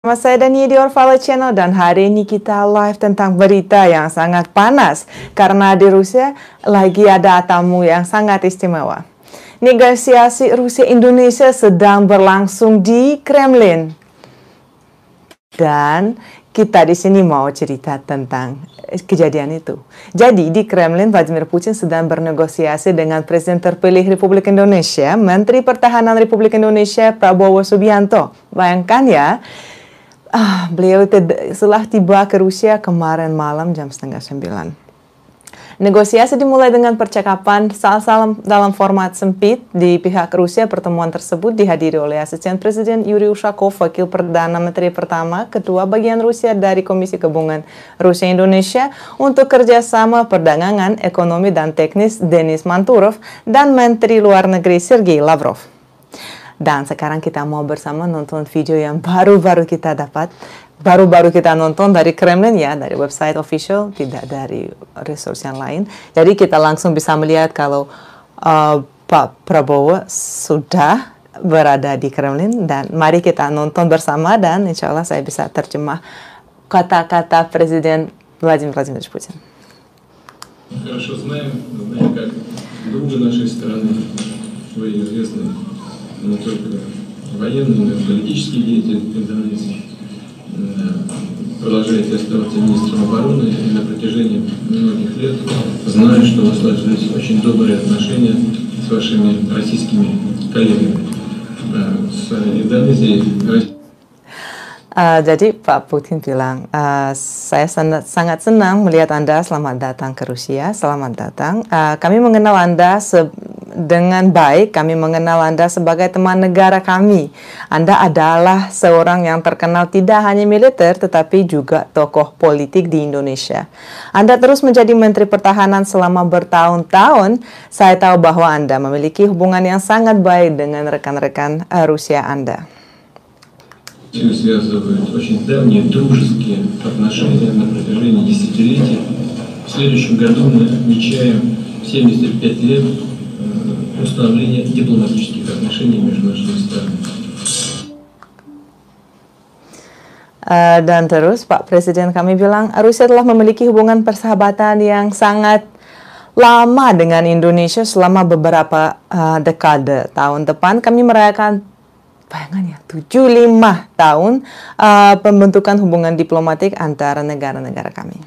Nama saya Dani di Orvala Channel dan hari ini kita live tentang berita yang sangat panas karena di Rusia lagi ada tamu yang sangat istimewa. Negosiasi Rusia-Indonesia sedang berlangsung di Kremlin dan kita di sini mau cerita tentang kejadian itu. Jadi di Kremlin Vladimir Putin sedang bernegosiasi dengan Presiden terpilih Republik Indonesia, Menteri Pertahanan Republik Indonesia Prabowo Subianto. Bayangkan ya. Beliau setelah tiba ke Rusia kemarin malam jam 8:30. Negosiasi dimulai dengan percakapan salam dalam format sempit. Di pihak Rusia, pertemuan tersebut dihadiri oleh Asisten Presiden Yuri Ushakov, Wakil Perdana Menteri pertama, Ketua Bagian Rusia dari Komisi Gabungan Rusia-Indonesia untuk kerjasama perdagangan, ekonomi, dan teknis Denis Manturov, dan Menteri Luar Negeri Sergei Lavrov. Dan sekarang kita mau bersama nonton video yang baru-baru kita dapat. Baru-baru kita nonton dari Kremlin ya, dari website official, tidak dari resource yang lain. Jadi kita langsung bisa melihat kalau Pak Prabowo sudah berada di Kremlin. Dan mari kita nonton bersama dan insya Allah saya bisa terjemah kata-kata Presiden Vladimir Putin. Хорошо знаем как друга нашей страны, вы известны не только военный, но и политический деятель Индонезии. Продолжаете оставаться министром обороны и на протяжении многих лет знаю, что у вас сложились очень добрые отношения с вашими российскими коллегами. С Индонезией. Jadi Pak Putin bilang, saya sangat senang melihat Anda, selamat datang ke Rusia, selamat datang. Kami mengenal Anda dengan baik, kami mengenal Anda sebagai teman negara kami. Anda adalah seorang yang terkenal tidak hanya militer, tetapi juga tokoh politik di Indonesia. Anda terus menjadi Menteri Pertahanan selama bertahun-tahun. Saya tahu bahwa Anda memiliki hubungan yang sangat baik dengan rekan-rekan Rusia Anda. Связывают очень давние дружеские отношения на протяжении десятилетий. В следующем году мы отмечаем 75 лет установления дипломатических отношений между нашими странами. Dan terus Pak Presiden kami bilang, Rusia telah memiliki hubungan persahabatan yang sangat lama dengan Indonesia selama beberapa dekade. Tahun depan kami merayakan bayangannya 75 tahun pembentukan hubungan diplomatik antara negara-negara kami.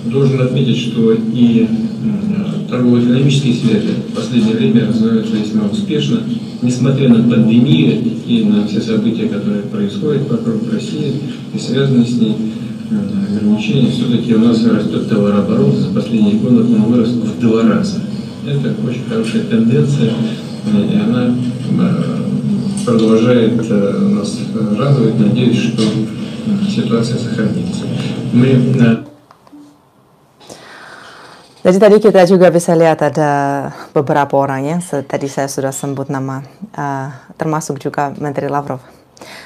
Должен отметить, что и торгово-экономические связи в последнее время развиваются весьма успешно, несмотря на пандемию и на все события, которые происходят вокруг России и связаны с ней ограничения. Все-таки у нас растет товарооборот, за последние годы он вырос в 2 раза. Это очень хорошая тенденция, и она продолжает нас радовать. Надеюсь, что ситуация сохранится. Jadi tadi kita juga bisa lihat ada beberapa orang yang tadi saya sudah sebut nama, termasuk juga Menteri Lavrov.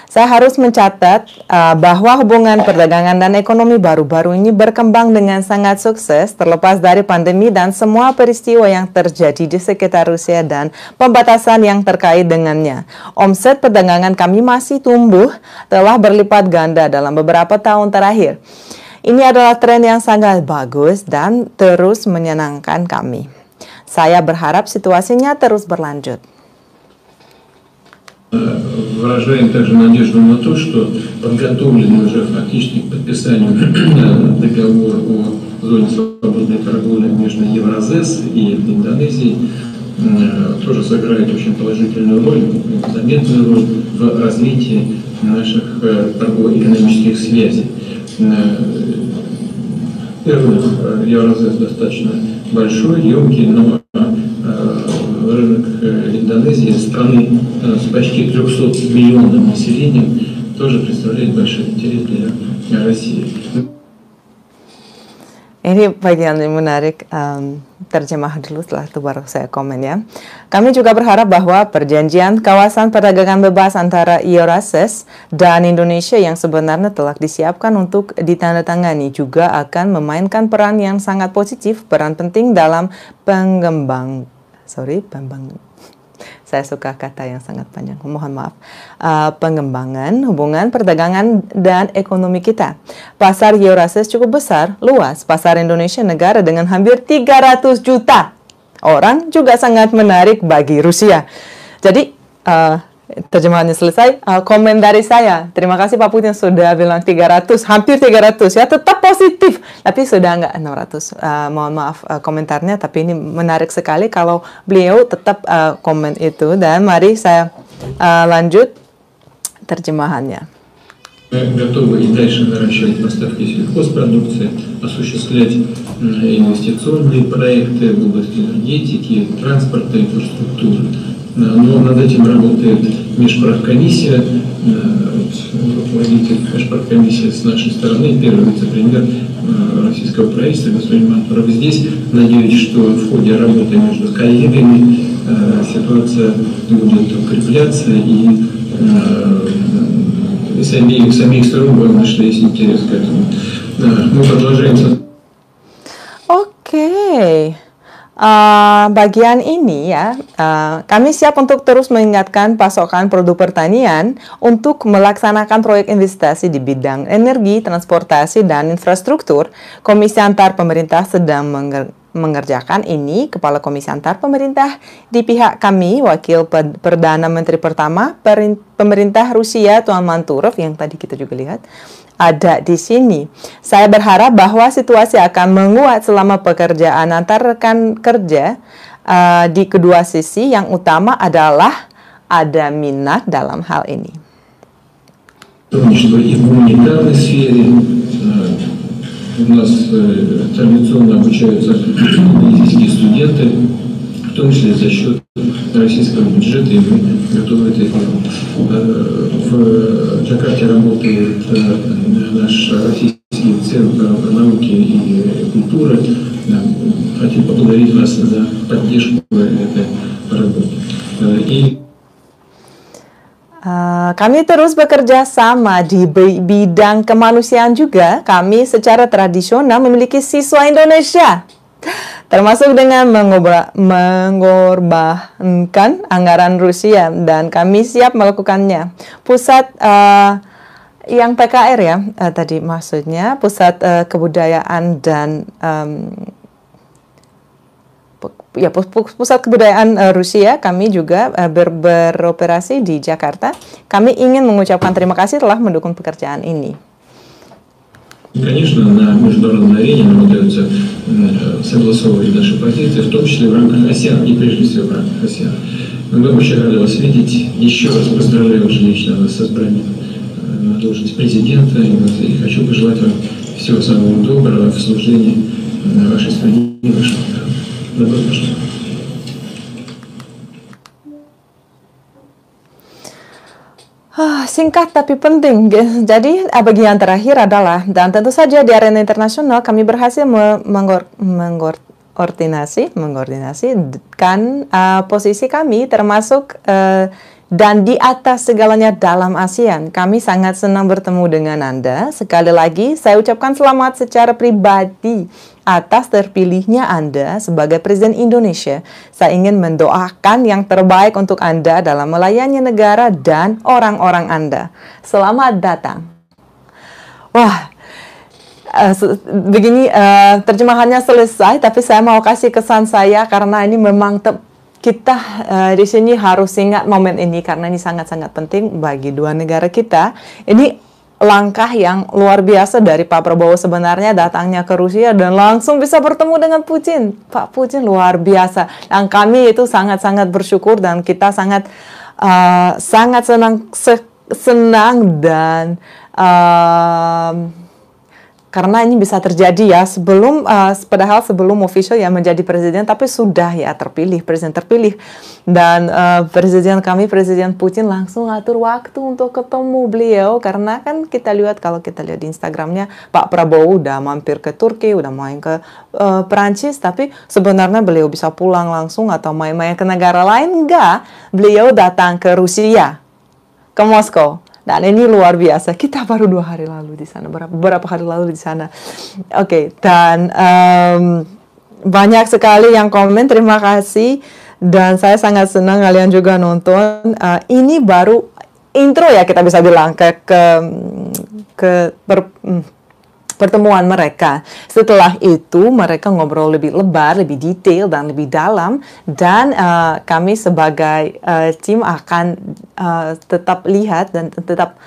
Saya harus mencatat bahwa hubungan perdagangan dan ekonomi baru-baru ini berkembang dengan sangat sukses terlepas dari pandemi dan semua peristiwa yang terjadi di sekitar Rusia dan pembatasan yang terkait dengannya. Omset perdagangan kami masih tumbuh, telah berlipat ganda dalam beberapa tahun terakhir. Ini adalah tren yang sangat bagus dan terus menyenangkan kami. Saya berharap situasinya terus berlanjut. Выражаем также надежду на то, что подготовленный уже фактически к подписанию договор о зоне свободной торговли между Евразес и Индонезией тоже сыграет очень положительную роль, заметную роль в развитии наших торгово-экономических связей. Рынок Евразес достаточно большой, емкий, но рынок Индонезии, страны с почти 300-миллионным населением, тоже представляет большой интерес для России. Ini bagian yang menarik, terjemah dulu setelah itu baru saya komen ya. Kami juga berharap bahwa perjanjian kawasan perdagangan bebas antara Eurasias dan Indonesia yang sebenarnya telah disiapkan untuk ditandatangani juga akan memainkan peran yang sangat positif, peran penting dalam Saya suka kata yang sangat panjang, mohon maaf. Pengembangan hubungan perdagangan dan ekonomi kita. Pasar Eurasia cukup besar, luas. Pasar Indonesia negara dengan hampir 300 juta orang juga sangat menarik bagi Rusia. Jadi, terjemahannya selesai. Komen dari saya. Terima kasih Pak Putin sudah bilang 300, hampir 300 ya, tetap positif. Tapi sudah nggak 600. Mohon maaf komentarnya, tapi ini menarik sekali kalau beliau tetap komen itu. Dan mari saya lanjut terjemahannya. Готовы и дальше наращивать поставки сельхозпродукции, осуществлять инвестиционные проекты в области энергетики, транспорта, инфраструктуры. Но над этим работает межправкомиссия, руководитель межправкомиссии с нашей стороны, первый вице-премьер российского правительства господин Мантуров здесь. Надеюсь, что в ходе работы между коллегами ситуация будет укрепляться и с обеих сторон, главное, что есть интерес к этому. Мы продолжаем. Oke. Bagian ini ya, kami siap untuk terus meningkatkan pasokan produk pertanian untuk melaksanakan proyek investasi di bidang energi, transportasi, dan infrastruktur. Komisi antar pemerintah sedang mengerjakan ini. Kepala Komisi antar pemerintah di pihak kami, Wakil Perdana Menteri pertama pemerintah Rusia, Tuan Manturov, yang tadi kita juga lihat, ada di sini. Saya berharap bahwa situasi akan menguat selama pekerjaan antar rekan kerja di kedua sisi. Yang utama adalah ada minat dalam hal ini. У нас традиционно обучаются российские студенты, в том числе за счет российского бюджета, и мы готовы это делать. В Джакарте работает наш Российский центр науки и культуры. Хотим поблагодарить вас за поддержку этой работы. Kami terus bekerja sama di bidang kemanusiaan juga. Kami secara tradisional memiliki siswa Indonesia, termasuk dengan mengorbankan anggaran Rusia, dan kami siap melakukannya. Pusat yang PKR ya, tadi maksudnya Pusat Kebudayaan dan Pusat Kebudayaan Rusia, kami juga beroperasi di Jakarta. Kami ingin mengucapkan terima kasih telah mendukung pekerjaan ini. Конечно, на международной арене нам удается согласовывать наши позиции, в том числе в рамках АСЕАН, и прежде всего в рамках АСЕАН. Мы очень рады вас видеть. Еще раз поздравляю вас лично с избранием на должность президента, и хочу пожелать вам всего самого доброго в служении вашей стране и вашему народу. Singkat tapi penting. Jadi bagian terakhir adalah, dan tentu saja di arena internasional kami berhasil mengkoordinasikan posisi kami termasuk dan di atas segalanya dalam ASEAN. Kami sangat senang bertemu dengan Anda. Sekali lagi saya ucapkan selamat secara pribadi atas terpilihnya Anda sebagai Presiden Indonesia. Saya ingin mendoakan yang terbaik untuk Anda dalam melayani negara dan orang-orang Anda. Selamat datang. Wah, begini terjemahannya selesai, tapi saya mau kasih kesan saya karena ini memang kita di sini harus ingat momen ini karena ini sangat-sangat penting bagi dua negara kita. Ini langkah yang luar biasa dari Pak Prabowo sebenarnya, datangnya ke Rusia dan langsung bisa bertemu dengan Putin. Pak Putin luar biasa. Dan kami itu sangat-sangat bersyukur dan kita sangat senang dan karena ini bisa terjadi ya padahal sebelum official ya menjadi presiden, tapi sudah ya presiden terpilih, dan Presiden Putin langsung atur waktu untuk ketemu beliau karena kan kita lihat di Instagramnya Pak Prabowo udah mampir ke Turki, udah main ke Perancis, tapi sebenarnya beliau bisa pulang langsung atau main-main ke negara lain, enggak, beliau datang ke Rusia, ke Moskow. Dan ini luar biasa. Kita baru 2 hari lalu di sana, beberapa hari lalu di sana. Oke, dan banyak sekali yang komen. Terima kasih Dan saya sangat senang kalian juga nonton. Ini baru intro ya kita bisa bilang pertemuan mereka. Setelah itu mereka ngobrol lebih lebar, lebih detail dan lebih dalam. Dan kami sebagai tim akan tetap lihat dan tetap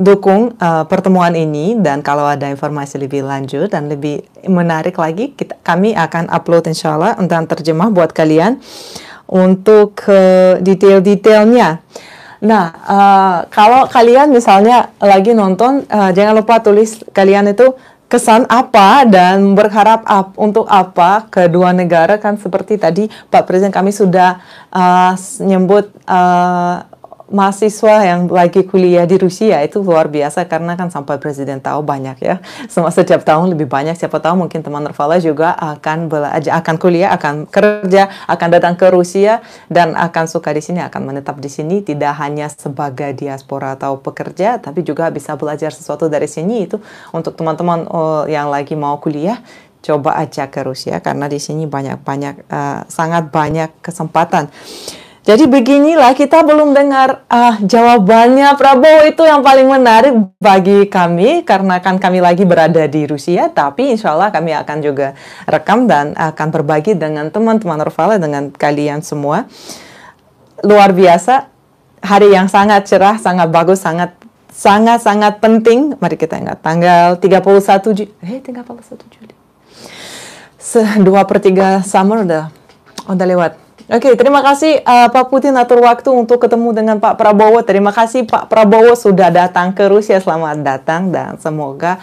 dukung pertemuan ini, dan kalau ada informasi lebih lanjut dan lebih menarik lagi kami akan upload insyaallah dan terjemah buat kalian untuk detail-detailnya. Nah, kalau kalian misalnya lagi nonton, jangan lupa tulis kalian itu kesan apa dan berharap untuk apa kedua negara. Kan seperti tadi Pak Presiden kami sudah nyebut mahasiswa yang lagi kuliah di Rusia itu luar biasa, karena kan sampai Presiden tahu banyak ya. Setiap tahun lebih banyak, siapa tahu mungkin teman Nervala juga akan belajar, akan kuliah, akan kerja, akan datang ke Rusia dan akan suka di sini, akan menetap di sini, tidak hanya sebagai diaspora atau pekerja, tapi juga bisa belajar sesuatu dari sini. Itu untuk teman-teman yang lagi mau kuliah, coba ajak ke Rusia karena di sini sangat banyak kesempatan. Jadi beginilah, kita belum dengar jawabannya Prabowo, itu yang paling menarik bagi kami karena kan kami lagi berada di Rusia, tapi insya Allah kami akan juga rekam dan akan berbagi dengan teman-teman Nervala, dengan kalian semua. Luar biasa, hari yang sangat cerah, sangat bagus, sangat penting. Mari kita ingat tanggal 31 Juli. 2/3 summer udah lewat. Oke, terima kasih Pak Putin atur waktu untuk ketemu dengan Pak Prabowo. Terima kasih Pak Prabowo sudah datang ke Rusia. Selamat datang dan semoga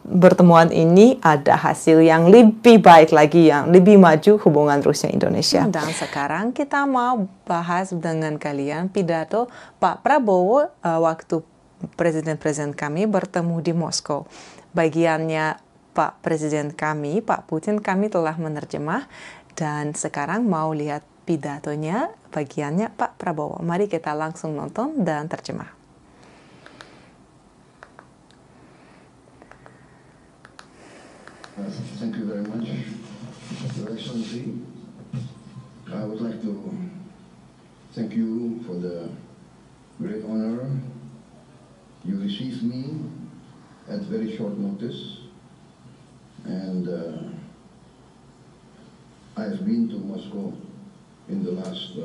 pertemuan ini ada hasil yang lebih baik lagi, yang lebih maju hubungan Rusia-Indonesia. Dan sekarang kita mau bahas dengan kalian pidato Pak Prabowo waktu presiden-presiden kami bertemu di Moskow. Bagiannya Pak Presiden kami, Pak Putin, kami telah menerjemah. Dan sekarang mau lihat pidatonya bagiannya Pak Prabowo. Mari kita langsung nonton dan terjemah. Thank you very much, Your Excellency. I would like to thank you for the great honor you received me at very short notice, and I have been to Moscow in the last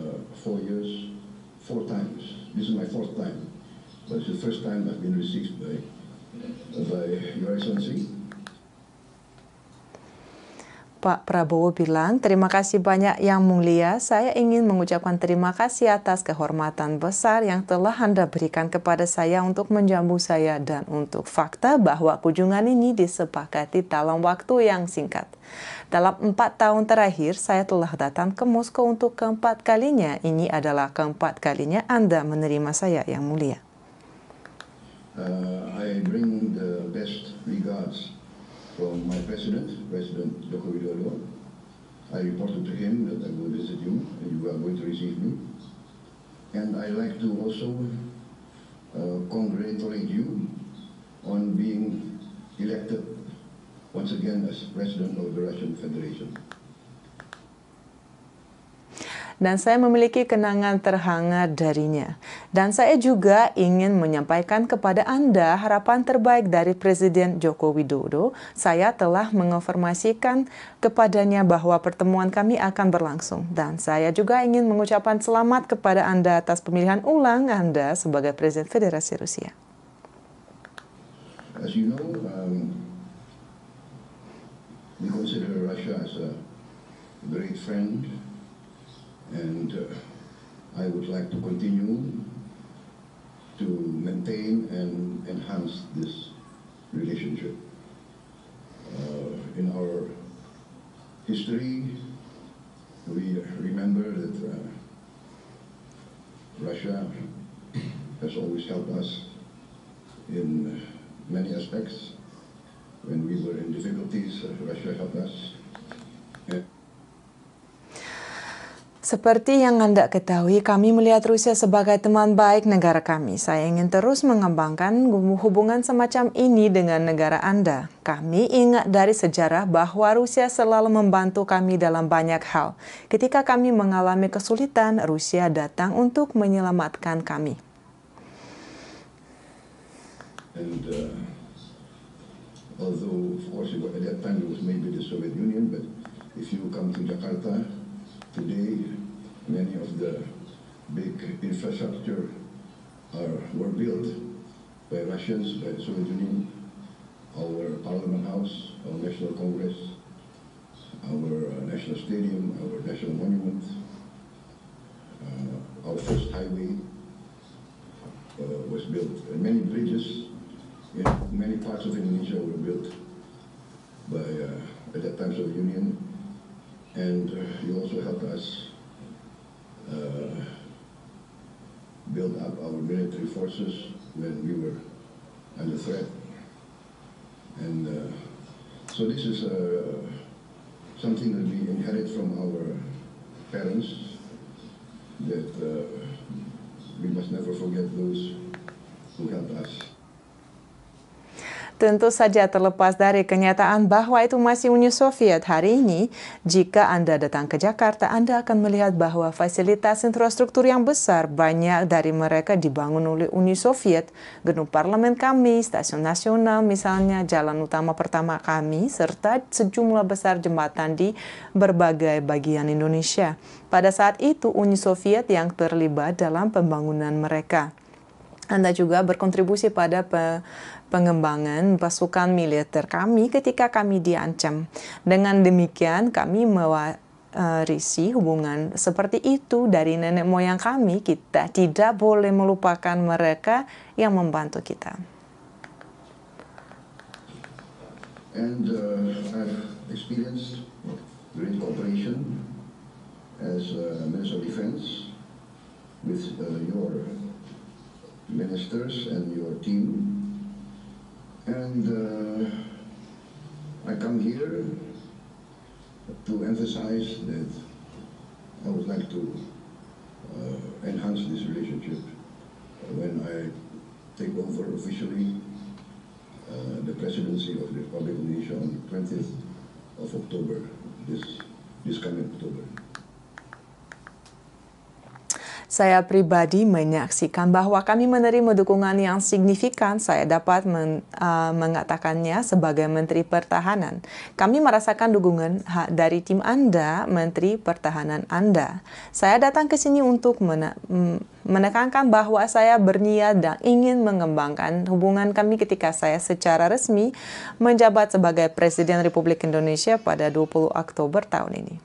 4 years, 4 times. This is my 4th time, but it's the first time I've been received by Your Excellency. Pak Prabowo bilang, terima kasih banyak Yang Mulia, saya ingin mengucapkan terima kasih atas kehormatan besar yang telah Anda berikan kepada saya untuk menjamu saya dan untuk fakta bahwa kunjungan ini disepakati dalam waktu yang singkat. Dalam 4 tahun terakhir, saya telah datang ke Moskow untuk keempat kalinya. Ini adalah keempat kalinya Anda menerima saya, Yang Mulia. I bring the best regards from my President Joko Widodo. I reported to him that I will visit you and you are going to receive me. And I like to also congratulate you on being elected once again as President of the Russian Federation. Dan saya memiliki kenangan terhangat darinya. Dan saya juga ingin menyampaikan kepada Anda harapan terbaik dari Presiden Joko Widodo. Saya telah mengonfirmasikan kepadanya bahwa pertemuan kami akan berlangsung. Dan saya juga ingin mengucapkan selamat kepada Anda atas pemilihan ulang Anda sebagai Presiden Federasi Rusia. As you know, we consider Russia as a great friend. And I would like to continue to maintain and enhance this relationship. In our history, we remember that Russia has always helped us in many aspects. When we were in difficulties, Russia helped us. Seperti yang Anda ketahui, kami melihat Rusia sebagai teman baik negara kami. Saya ingin terus mengembangkan hubungan semacam ini dengan negara Anda. Kami ingat dari sejarah bahwa Rusia selalu membantu kami dalam banyak hal. Ketika kami mengalami kesulitan, Rusia datang untuk menyelamatkan kami. And although, of course, at that time it was maybe the Soviet Union, but if you come to Jakarta today, many of the big infrastructure were built by Russians, by the Soviet Union. Our Parliament House, our National Congress, our National Stadium, our National Monument, our first highway was built. And many bridges in many parts of Indonesia were built by, at that time, Soviet Union. And you also helped us build up our military forces when we were under threat. And so this is something that we inherit from our parents, that we must never forget those who helped us. Tentu saja terlepas dari kenyataan bahwa itu masih Uni Soviet hari ini, jika Anda datang ke Jakarta, Anda akan melihat bahwa fasilitas infrastruktur yang besar, banyak dari mereka dibangun oleh Uni Soviet. Gedung parlemen kami, stasiun nasional misalnya, jalan utama pertama kami, serta sejumlah besar jembatan di berbagai bagian Indonesia. Pada saat itu, Uni Soviet yang terlibat dalam pembangunan mereka. Anda juga berkontribusi pada pengembangan pasukan militer kami ketika kami diancam. Dengan demikian, kami mewarisi hubungan seperti itu dari nenek moyang kami. Kita tidak boleh melupakan mereka yang membantu kita. And I've experienced great cooperation as Minister of Defense with your ministers and your team, and I come here to emphasize that I would like to enhance this relationship when I take over officially the presidency of the Republic of Indonesia on the 20th of October, this coming October. Saya pribadi menyaksikan bahwa kami menerima dukungan yang signifikan. Saya dapat mengatakannya sebagai Menteri Pertahanan. Kami merasakan dukungan dari tim Anda, Menteri Pertahanan Anda. Saya datang ke sini untuk menekankan bahwa saya berniat dan ingin mengembangkan hubungan kami ketika saya secara resmi menjabat sebagai Presiden Republik Indonesia pada 20 Oktober tahun ini.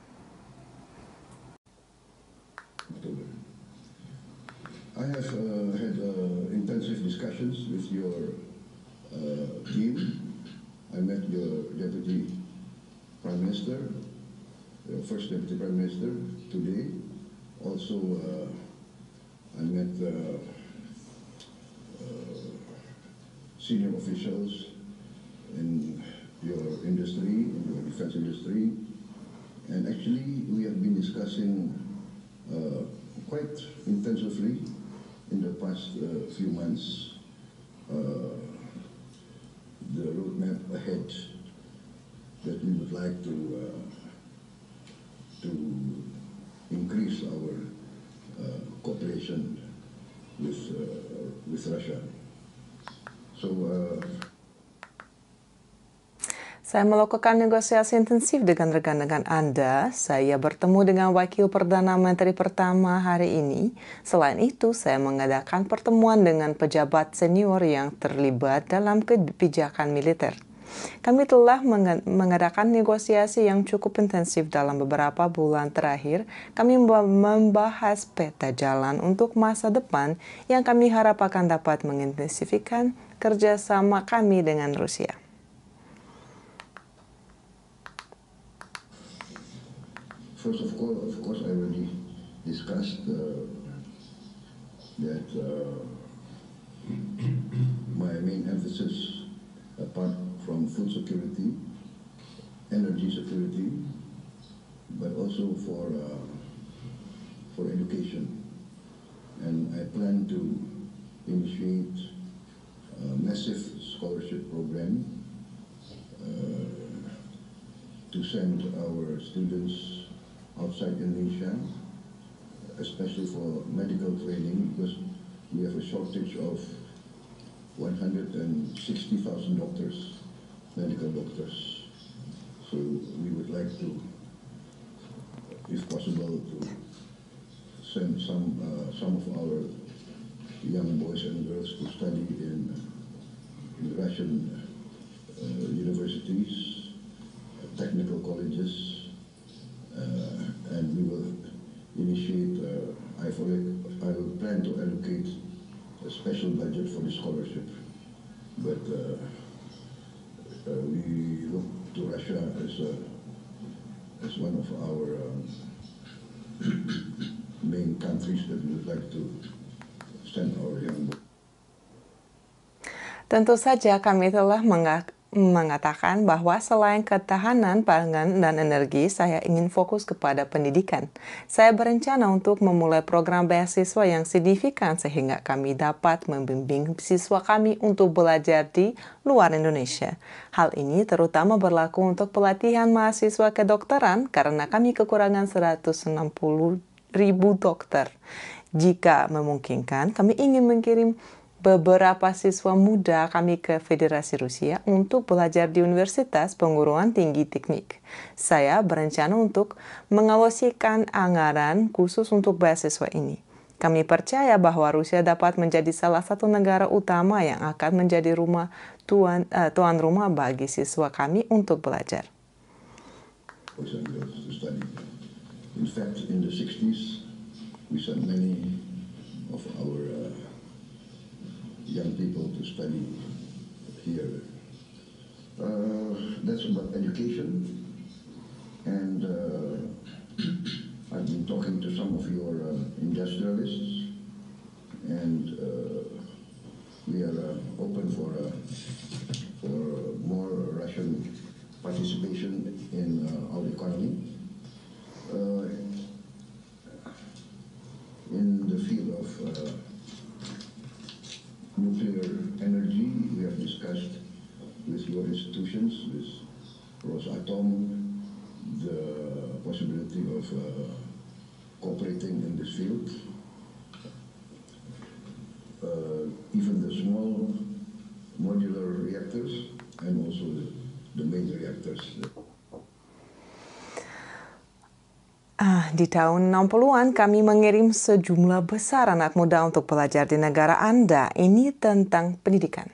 I have had intensive discussions with your team. I met your Deputy Prime Minister, First Deputy Prime Minister today. Also, I met senior officials in your industry, in your defense industry. And actually, we have been discussing quite intensively in the past few months the roadmap ahead that we would like to increase our cooperation with Russia. So. Saya melakukan negosiasi intensif dengan rekan-rekan Anda. Saya bertemu dengan Wakil Perdana Menteri pertama hari ini. Selain itu, saya mengadakan pertemuan dengan pejabat senior yang terlibat dalam kebijakan militer. Kami telah mengadakan negosiasi yang cukup intensif dalam beberapa bulan terakhir. Kami membahas peta jalan untuk masa depan yang kami harap akan dapat mengintensifikkan kerjasama kami dengan Rusia. First of course, I already discussed that my main emphasis, apart from food security, energy security, but also for for education. And I plan to initiate a massive scholarship program to send our students outside Indonesia, especially for medical training, because we have a shortage of 160,000 doctors, medical doctors. So we would like to, if possible, to send some of our young boys and girls to study in Russian universities, technical colleges, and we will initiate, I will plan to allocate a special budget for the scholarship. But we look to Russia as one of our main countries that we would like to send our young boys. Tentu saja kami telah mengatakan bahwa selain ketahanan pangan dan energi, saya ingin fokus kepada pendidikan. Saya berencana untuk memulai program beasiswa yang signifikan sehingga kami dapat membimbing siswa kami untuk belajar di luar Indonesia. Hal ini terutama berlaku untuk pelatihan mahasiswa kedokteran karena kami kekurangan 160.000 dokter. Jika memungkinkan, kami ingin mengirim beberapa siswa muda kami ke Federasi Rusia untuk belajar di Universitas Perguruan Tinggi Teknik. Saya berencana untuk mengalokasikan anggaran khusus untuk beasiswa ini. Kami percaya bahwa Rusia dapat menjadi salah satu negara utama yang akan menjadi tuan rumah bagi siswa kami untuk belajar. In fact, in the 60s, we sent many of our young people to study here. That's about education, and I've been talking to some of your industrialists, and we are open for more Russian participation in our economy. In the field of nuclear energy, we have discussed with your institutions, with Rosatom, the possibility of cooperating in this field. Even the small modular reactors and also the major reactors. Di tahun 60-an kami mengirim sejumlah besar anak muda untuk belajar di negara Anda. Ini tentang pendidikan.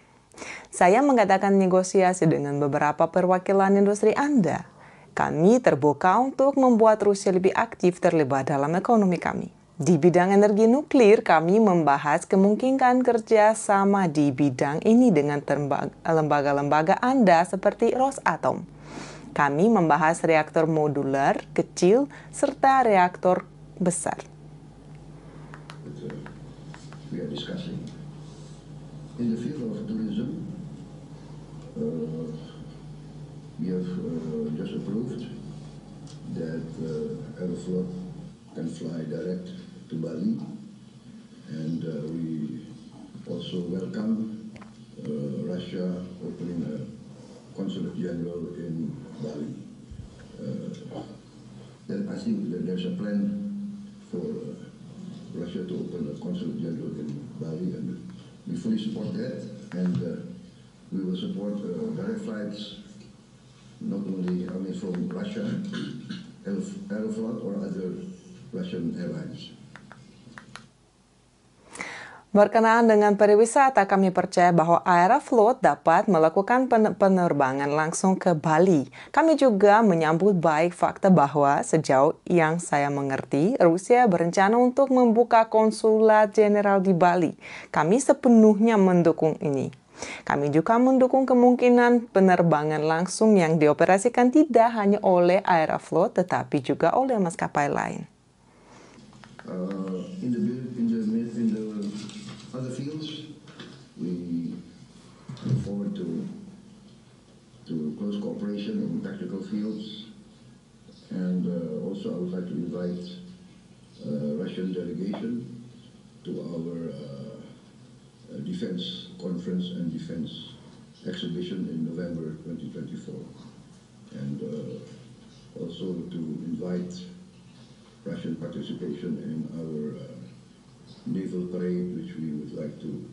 Saya mengadakan negosiasi dengan beberapa perwakilan industri Anda. Kami terbuka untuk membuat Rusia lebih aktif terlibat dalam ekonomi kami. Di bidang energi nuklir, kami membahas kemungkinan kerjasama di bidang ini dengan lembaga-lembaga Anda seperti Rosatom. Kami membahas reaktor modular, kecil, serta reaktor besar. We are discussing. In the field of tourism, we have just approved that Aeroflot can fly direct to Bali, and we also welcome Russia opening a Consulate General in Bali. Then I think that there's a plan for Russia to open a Consulate General in Bali, and we fully support that, and we will support direct flights, not only from Russia, Aeroflot or other Russian airlines. Berkenaan dengan pariwisata, kami percaya bahwa Aeroflot dapat melakukan penerbangan langsung ke Bali. Kami juga menyambut baik fakta bahwa sejauh yang saya mengerti, Rusia berencana untuk membuka konsulat jenderal di Bali. Kami sepenuhnya mendukung ini. Kami juga mendukung kemungkinan penerbangan langsung yang dioperasikan tidak hanya oleh Aeroflot, tetapi juga oleh maskapai lain. In the other fields, we look forward to close cooperation in technical fields, and also I would like to invite Russia Defense Conference and Defense Exhibition in November 2024. And also to invite Russian participation in our naval parade, which we would like to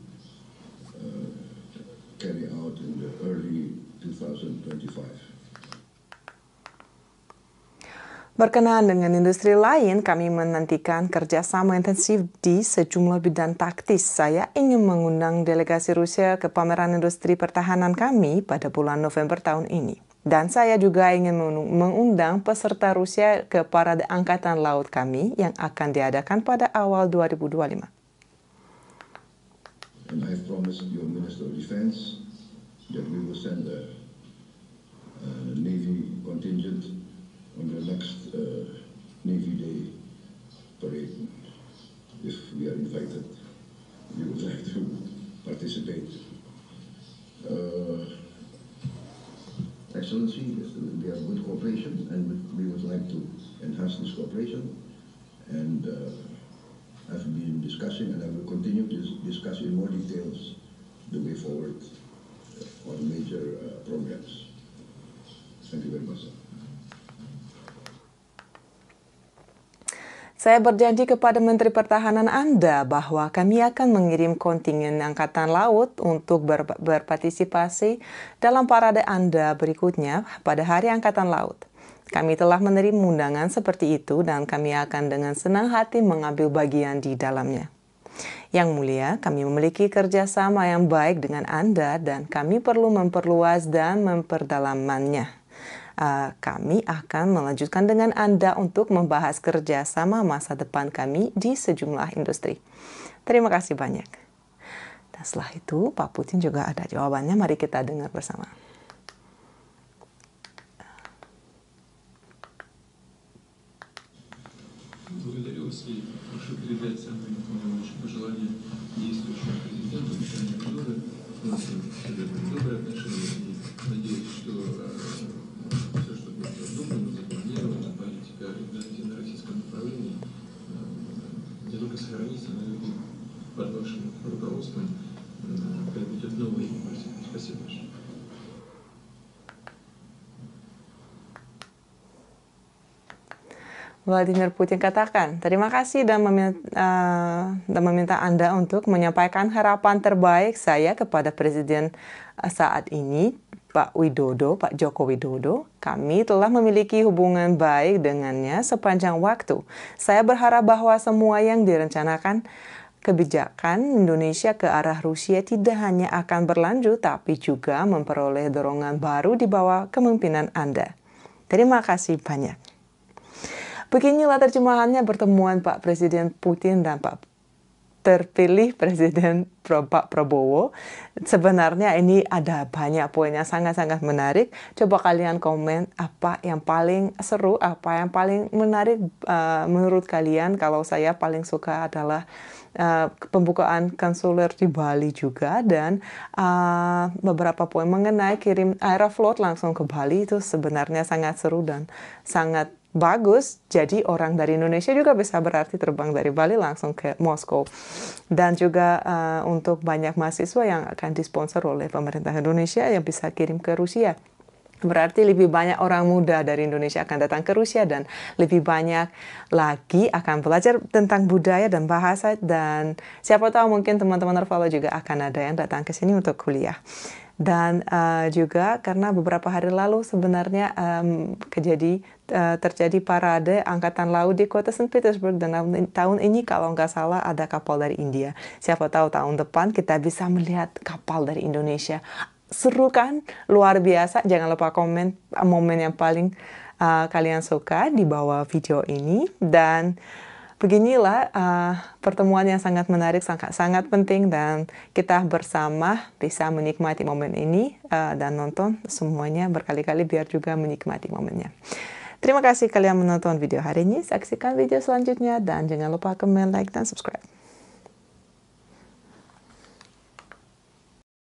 carry out in the early 2025. Berkenaan dengan industri lain, kami menantikan kerjasama intensif di sejumlah bidang taktis. Saya ingin mengundang delegasi Rusia ke pameran industri pertahanan kami pada bulan November tahun ini. Dan saya juga ingin mengundang peserta Rusia ke parade Angkatan Laut kami yang akan diadakan pada awal 2025. And I have promised your Minister of Defense that we will send a Navy contingent on the next Navy Day parade. If we are invited, we would like to participate. Excellency, we have good cooperation, and we would like to enhance this cooperation. And I've been discussing, and I will continue to discuss in more details the way forward on major programs. Thank you very much, sir. Saya berjanji kepada Menteri Pertahanan Anda bahwa kami akan mengirim kontingen Angkatan Laut untuk berpartisipasi dalam parade Anda berikutnya pada Hari Angkatan Laut. Kami telah menerima undangan seperti itu dan kami akan dengan senang hati mengambil bagian di dalamnya. Yang mulia, kami memiliki kerjasama yang baik dengan Anda dan kami perlu memperluas dan memperdalamannya. Kami akan melanjutkan dengan Anda untuk membahas kerjasama masa depan kami di sejumlah industri. Terima kasih banyak. Dan setelah itu, Pak Putin juga ada jawabannya. Mari kita dengar bersama. Благодарю вас и прошу передать самые наилучшие пожелания действующему президенту Михаилу Мишустину. У нас с ним абсолютно добрые отношения, и надеюсь, что все, что было задумано, запланировано, политика на российском направлении не только сохранится, но и под вашим руководством приобретет новый импульс. Спасибо большое. Vladimir Putin katakan, terima kasih dan meminta Anda untuk menyampaikan harapan terbaik saya kepada Presiden saat ini, Pak Joko Widodo. Kami telah memiliki hubungan baik dengannya sepanjang waktu. Saya berharap bahwa semua yang direncanakan kebijakan Indonesia ke arah Rusia tidak hanya akan berlanjut, tapi juga memperoleh dorongan baru di bawah kepemimpinan Anda. Terima kasih banyak. Beginilah terjemahannya pertemuan Pak Presiden Putin dan Pak terpilih Presiden Pak Prabowo. Sebenarnya ini ada banyak poin yang sangat-sangat menarik. Coba kalian komen apa yang paling seru, apa yang paling menarik menurut kalian. Kalau saya paling suka adalah pembukaan konsuler di Bali juga, dan beberapa poin mengenai kirim Aeroflot langsung ke Bali itu sebenarnya sangat seru dan sangat bagus. Jadi orang dari Indonesia juga bisa berarti terbang dari Bali langsung ke Moskow. Dan juga untuk banyak mahasiswa yang akan disponsor oleh pemerintah Indonesia yang bisa kirim ke Rusia. Berarti lebih banyak orang muda dari Indonesia akan datang ke Rusia dan lebih banyak lagi akan belajar tentang budaya dan bahasa, dan siapa tahu mungkin teman-teman Nervalo juga akan ada yang datang ke sini untuk kuliah. Dan juga karena beberapa hari lalu sebenarnya terjadi parade Angkatan Laut di kota St. Petersburg, dan tahun ini kalau nggak salah ada kapal dari India. Siapa tahu tahun depan kita bisa melihat kapal dari Indonesia. Seru kan? Luar biasa. Jangan lupa komen momen yang paling kalian suka di bawah video ini. Dan beginilah pertemuan yang sangat menarik, sangat penting, dan kita bersama bisa menikmati momen ini dan nonton semuanya berkali-kali biar juga menikmati momennya. Terima kasih kalian menonton video hari ini. Saksikan video selanjutnya dan jangan lupa komen, like, dan subscribe.